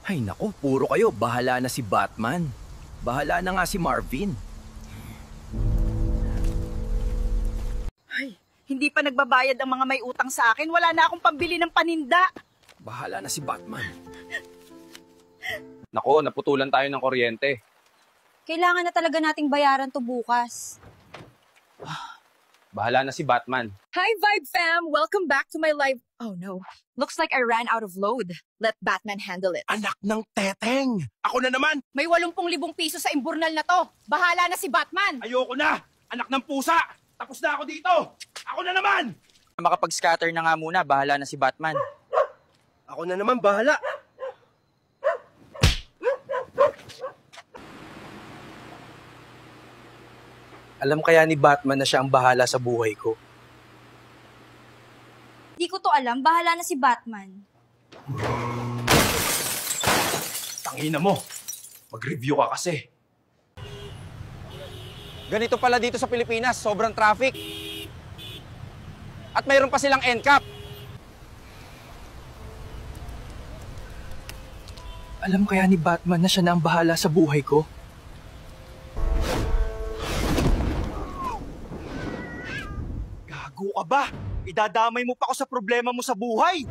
Ay naku, puro kayo. Bahala na si Batman. Bahala na nga si Marvin. Ay, hindi pa nagbabayad ang mga may utang sa akin. Wala na akong pambili ng paninda. Bahala na si Batman. Nako, naputulan tayo ng kuryente. Kailangan na talaga nating bayaran to bukas. Bahala na si Batman. Hi, Vibe Fam! Welcome back to my live... Oh no, looks like I ran out of load. Let Batman handle it. Anak ng teteng! Ako na naman! May 80,000 piso sa imburnal na to. Bahala na si Batman! Ayoko na! Anak ng pusa! Tapos na ako dito! Ako na naman! Makapag-scatter na nga muna, bahala na si Batman. Ako na naman, bahala! Alam kaya ni Batman na siya ang bahala sa buhay ko? Di ko to alam, bahala na si Batman. Tangina mo! Mag-review ka kasi. Ganito pala dito sa Pilipinas, sobrang traffic. At mayroon pa silang NCAP. Alam kaya ni Batman na siya na ang bahala sa buhay ko? Gago ka ba? Idadamay mo pa ako sa problema mo sa buhay!